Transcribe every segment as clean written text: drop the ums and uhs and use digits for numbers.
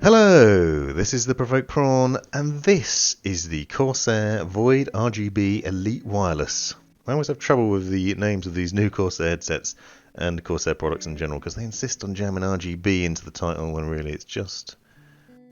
Hello, this is the Provoked Prawn, and this is the Corsair Void RGB Elite Wireless. I always have trouble with the names of these new Corsair headsets and Corsair products in general because they insist on jamming RGB into the title when really it's just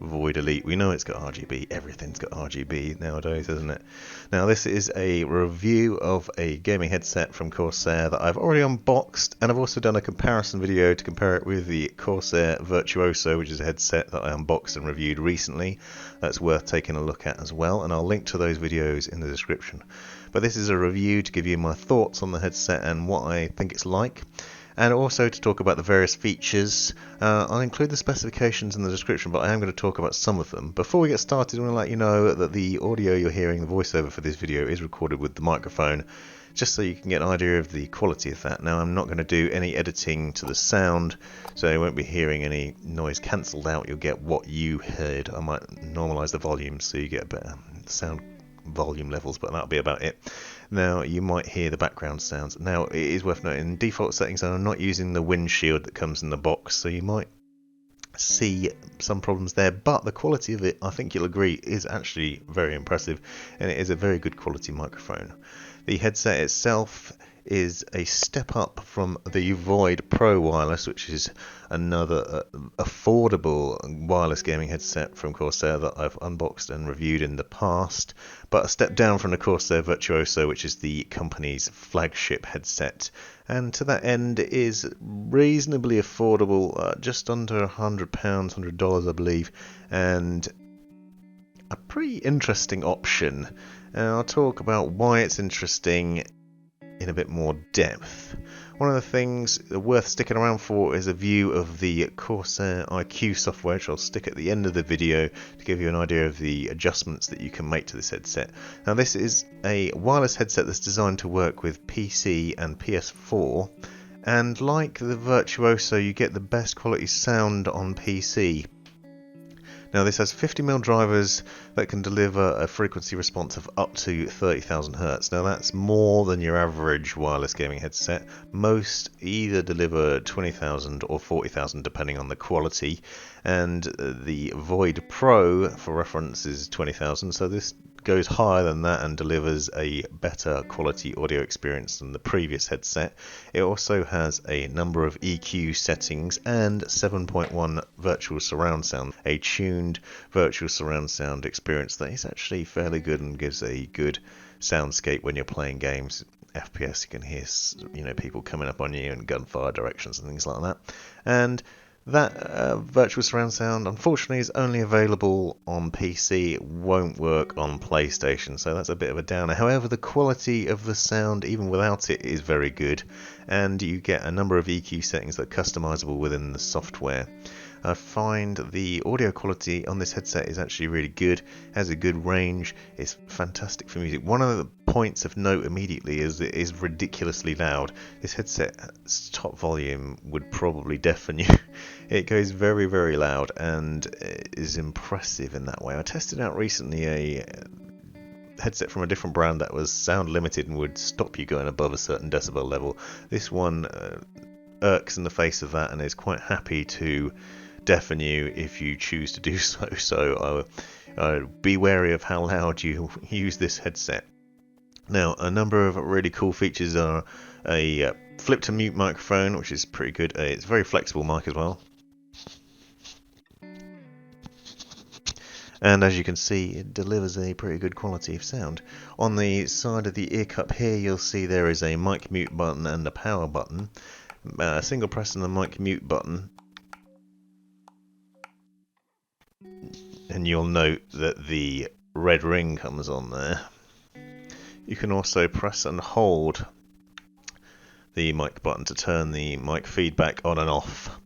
Void Elite. We know it's got RGB, everything's got RGB nowadays, isn't it? Now this is a review of a gaming headset from Corsair that I've already unboxed, and I've also done a comparison video to compare it with the Corsair Virtuoso, which is a headset that I unboxed and reviewed recently. That's worth taking a look at as well, and I'll link to those videos in the description. But this is a review to give you my thoughts on the headset and what I think it's like, and also to talk about the various features. I'll include the specifications in the description, but I am going to talk about some of them. Before we get started, I want to let you know that the audio you're hearing, the voiceover for this video, is recorded with the microphone, just so you can get an idea of the quality of that. Now, I'm not going to do any editing to the sound, so you won't be hearing any noise cancelled out. You'll get what you heard. I might normalise the volume so you get a better sound volume levels, but that'll be about it. Now, you might hear the background sounds. Now, it is worth noting, in default settings, I'm not using the windshield that comes in the box, so you might see some problems there, but the quality of it, I think you'll agree, is actually very impressive, and it is a very good quality microphone. The headset itself is a step up from the Void Pro wireless, which is another affordable wireless gaming headset from Corsair that I've unboxed and reviewed in the past, but a step down from the Corsair Virtuoso, which is the company's flagship headset, and to that end is reasonably affordable, just under £100, $100 I believe, and a pretty interesting option. And I'll talk about why it's interesting in a bit more depth. One of the things worth sticking around for is a view of the Corsair Iq software, which I'll stick at the end of the video to give you an idea of the adjustments that you can make to this headset. Now, this is a wireless headset that's designed to work with PC and PS4, and like the Virtuoso, you get the best quality sound on PC. Now, this has 50mm drivers that can deliver a frequency response of up to 30,000 Hz. Now, that's more than your average wireless gaming headset. Most either deliver 20,000 or 40,000 depending on the quality, and the Void Pro, for reference, is 20,000, so this goes higher than that and delivers a better quality audio experience than the previous headset. It also has a number of EQ settings and 7.1 virtual surround sound, a tuned virtual surround sound experience that is actually fairly good and gives a good soundscape when you're playing games. FPS, you can hear people coming up on you and gunfire directions and things like that. And that virtual surround sound, unfortunately, is only available on PC. It won't work on PlayStation, so that's a bit of a downer. However, the quality of the sound, even without it, is very good, and you get a number of EQ settings that are customizable within the software. I find the audio quality on this headset is actually really good, has a good range, it's fantastic for music. One of the points of note immediately is it is ridiculously loud. This headset's top volume would probably deafen you. It goes very, very loud and is impressive in that way. I tested out recently a headset from a different brand that was sound limited and would stop you going above a certain decibel level. This one irks in the face of that and is quite happy to deafen you if you choose to do so. So be wary of how loud you use this headset. Now, a number of really cool features are a flip to mute microphone, which is pretty good. It's a very flexible mic as well. And as you can see, it delivers a pretty good quality of sound. On the side of the ear cup here, you'll see there is a mic mute button and a power button. A single press on the mic mute button, and you'll note that the red ring comes on there. You can also press and hold the mic button to turn the mic feedback on and off.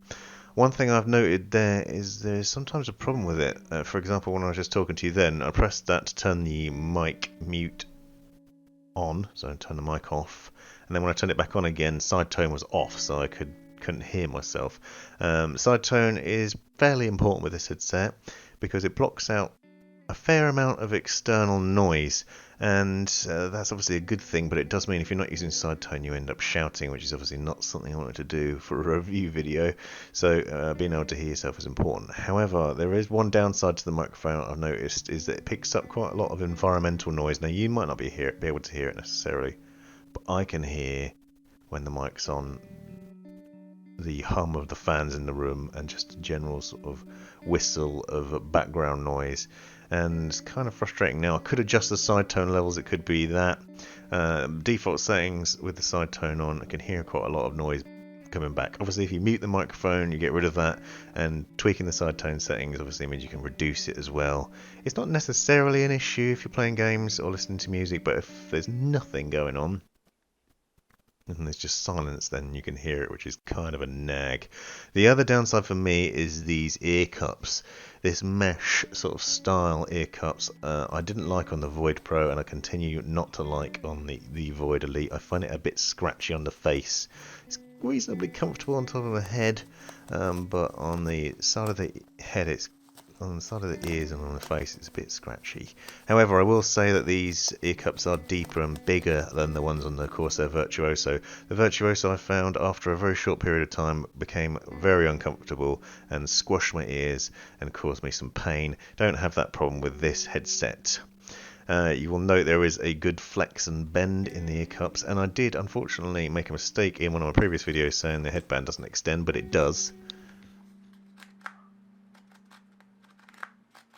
One thing I've noted there is there's sometimes a problem with it. For example, when I was just talking to you then, I pressed that to turn the mic mute on, so I turn the mic off, and then when I turned it back on again, side tone was off, so I couldn't hear myself. Side tone is fairly important with this headset because it blocks out a fair amount of external noise, and that's obviously a good thing, but it does mean if you're not using side tone you end up shouting, which is obviously not something I wanted to do for a review video. So being able to hear yourself is important. However, there is one downside to the microphone I've noticed, is that it picks up quite a lot of environmental noise. Now you might not be able to hear it necessarily, but I can hear when the mic's on the hum of the fans in the room and just a general sort of whistle of background noise, and it's kind of frustrating. Now I could adjust the side tone levels, it could be that default settings with the side tone on, I can hear quite a lot of noise coming back. Obviously if you mute the microphone you get rid of that, and tweaking the side tone settings obviously means you can reduce it as well. It's not necessarily an issue if you're playing games or listening to music, but if there's nothing going on and there's just silence, then you can hear it, which is kind of a nag. The other downside for me is these ear cups, this mesh sort of style ear cups. I didn't like on the Void Pro, and I continue not to like on the Void Elite. I find it a bit scratchy on the face. It's reasonably comfortable on top of the head, but on the side of the head it's on the side of the ears and on the face it's a bit scratchy. However, I will say that these ear cups are deeper and bigger than the ones on the Corsair Virtuoso. The Virtuoso, I found after a very short period of time, became very uncomfortable and squashed my ears and caused me some pain. Don't have that problem with this headset. You will note there is a good flex and bend in the ear cups, and I did unfortunately make a mistake in one of my previous videos saying the headband doesn't extend, but it does.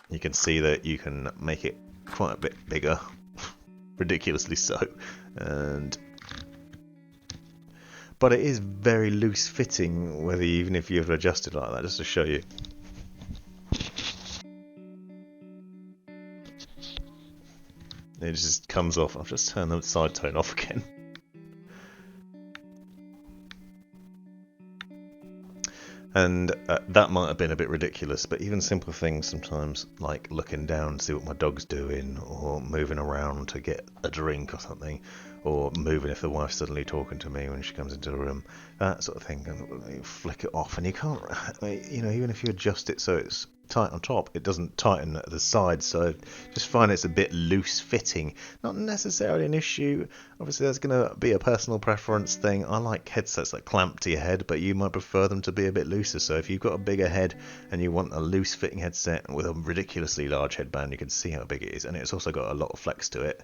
You can see that you can make it quite a bit bigger, ridiculously so, but it is very loose fitting, even if you've adjusted like that, just to show you. It just comes off. I've just turned the side tone off again. And that might have been a bit ridiculous, but even simple things sometimes, like looking down to see what my dog's doing, or moving around to get a drink or something, or moving if the wife's suddenly talking to me when she comes into the room, that sort of thing, and you flick it off, and you can't, even if you adjust it so it's tight on top, it doesn't tighten at the sides, so I just find it's a bit loose fitting. Not necessarily an issue, obviously that's going to be a personal preference thing. I like headsets that clamp to your head, but you might prefer them to be a bit looser, so if you've got a bigger head and you want a loose fitting headset with a ridiculously large headband, you can see how big it is, and it's also got a lot of flex to it.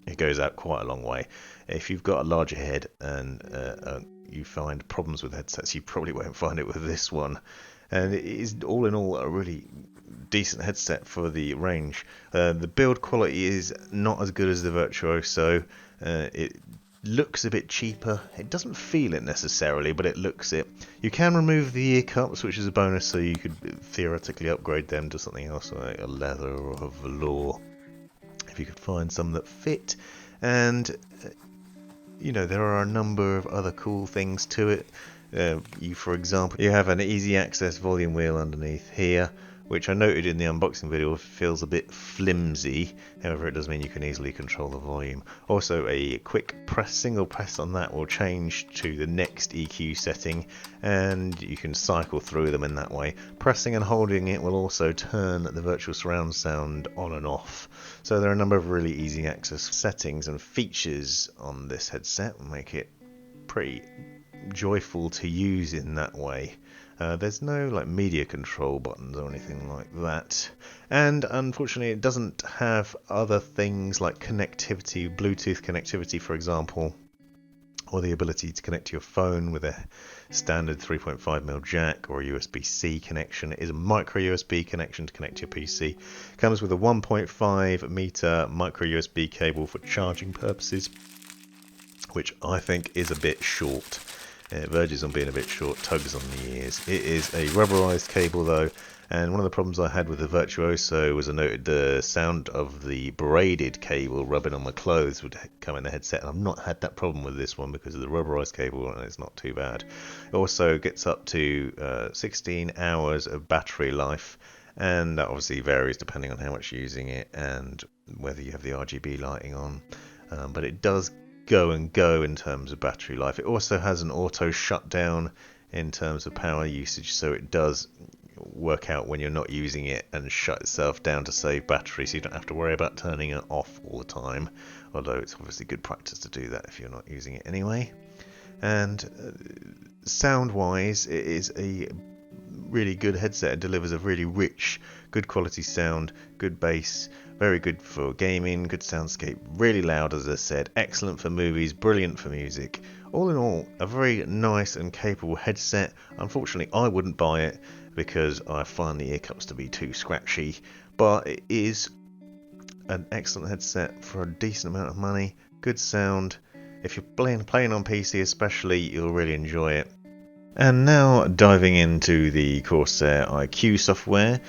It goes out quite a long way. If you've got a larger head and you find problems with headsets, you probably won't find it with this one. And it is all in all a really decent headset for the range. The build quality is not as good as the Virtuoso. It looks a bit cheaper. It doesn't feel it necessarily, but it looks it. You can remove the ear cups, which is a bonus, so you could theoretically upgrade them to something else, like a leather or a velour, if you could find some that fit. And there are a number of other cool things to it. For example, you have an easy access volume wheel underneath here, which I noted in the unboxing video feels a bit flimsy. However, it does mean you can easily control the volume. Also, a quick single press on that will change to the next EQ setting, and you can cycle through them in that way. Pressing and holding it will also turn the virtual surround sound on and off. So there are a number of really easy access settings and features on this headset that make it pretty joyful to use in that way. There's no media control buttons or anything like that, and unfortunately it doesn't have other things like connectivity, Bluetooth connectivity for example, or the ability to connect to your phone with a standard 3.5mm jack or a USB-C connection. It is a micro USB connection to connect to your PC. It comes with a 1.5 meter micro USB cable for charging purposes, which I think is a bit short. It verges on being a bit short, tugs on the ears. It is a rubberized cable though, and one of the problems I had with the Virtuoso was I noted the sound of the braided cable rubbing on my clothes would come in the headset, and I've not had that problem with this one because of the rubberized cable, and it's not too bad. It also gets up to 16 hours of battery life, and that obviously varies depending on how much you're using it and whether you have the RGB lighting on, but it does go in terms of battery life. It also has an auto shutdown in terms of power usage, so it does work out when you're not using it and shut itself down to save battery, so you don't have to worry about turning it off all the time, although it's obviously good practice to do that if you're not using it anyway. And sound wise, it is a really good headset. It delivers a really rich, good quality sound, good bass, very good for gaming, good soundscape, really loud as I said, excellent for movies, brilliant for music. All in all, a very nice and capable headset. Unfortunately, I wouldn't buy it because I find the ear cups to be too scratchy, but it is an excellent headset for a decent amount of money, good sound. If you're playing on PC especially, you'll really enjoy it. And now diving into the Corsair Iq software.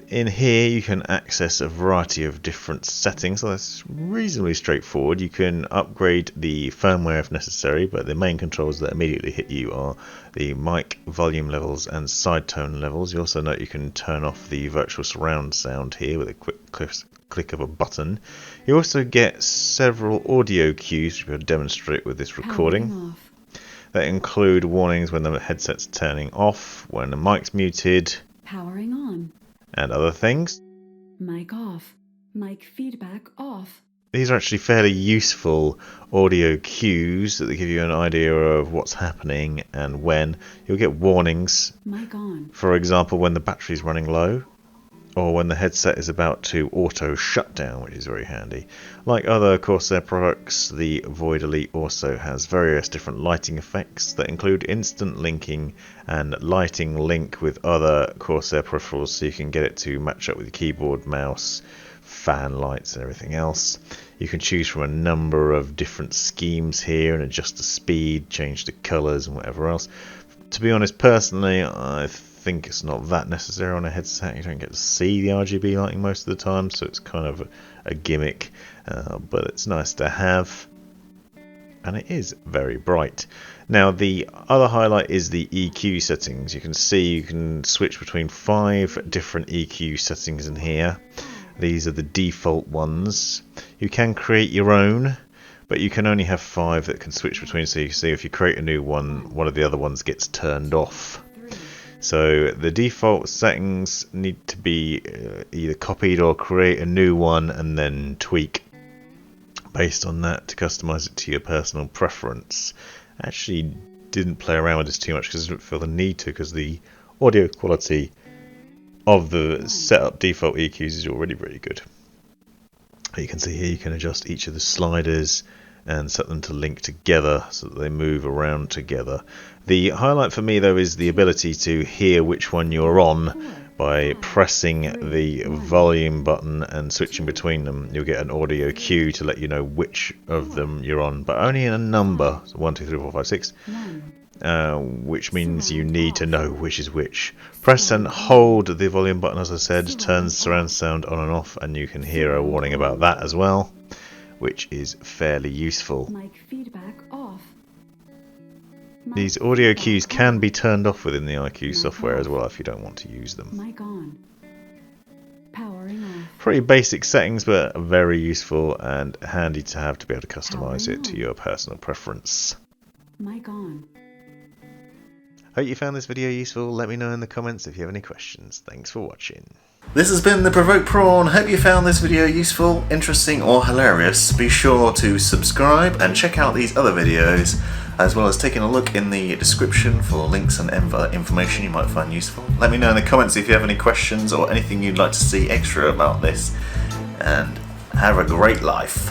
In here you can access a variety of different settings, so that's reasonably straightforward. You can upgrade the firmware if necessary, but the main controls that immediately hit you are the mic volume levels and side tone levels. You also note you can turn off the virtual surround sound here with a quick click of a button. You also get several audio cues which we'll demonstrate with this recording. That include warnings when the headset's turning off, when the mic's muted, powering on, and other things. Mic off, mic feedback off. These are actually fairly useful audio cues that give you an idea of what's happening and when. You'll get warnings, mic on. For example, when the battery's running low, or when the headset is about to auto shut down, which is very handy. Like other Corsair products, the Void Elite also has various different lighting effects that include instant linking and lighting link with other Corsair peripherals, so you can get it to match up with your keyboard, mouse, fan lights and everything else. You can choose from a number of different schemes here and adjust the speed, change the colours and whatever else. To be honest, personally, I think it's not that necessary on a headset. You don't get to see the RGB lighting most of the time, so it's kind of a gimmick, but it's nice to have, and it is very bright. Now the other highlight is the EQ settings. You can see you can switch between 5 different EQ settings in here. These are the default ones. You can create your own, but you can only have 5 that can switch between, so you can see if you create a new one, one of the other ones gets turned off. So the default settings need to be either copied or create a new one and then tweak based on that to customize it to your personal preference. I actually didn't play around with this too much because I didn't feel the need to, because the audio quality of the setup default EQs is already really good. You can see here you can adjust each of the sliders and set them to link together so that they move around together. The highlight for me though is the ability to hear which one you're on by pressing the volume button and switching between them. You'll get an audio cue to let you know which of them you're on, but only in a number, so 1, 2, 3, 4, 5, 6, which means you need to know which is which. Press and hold the volume button, as I said, turns surround sound on and off, and you can hear a warning about that as well, which is fairly useful. Mic feedback off. These audio cues can be turned off within the Iq software as well if you don't want to use them. Mic on. Powering off. Pretty basic settings, but very useful and handy to have to be able to customize it to your personal preference. Mic on. Hope you found this video useful. Let me know in the comments if you have any questions. Thanks for watching. This has been The Provoked Prawn. Hope you found this video useful, interesting or hilarious. Be sure to subscribe and check out these other videos, as well as taking a look in the description for links and other information you might find useful. Let me know in the comments if you have any questions or anything you'd like to see extra about this, and have a great life.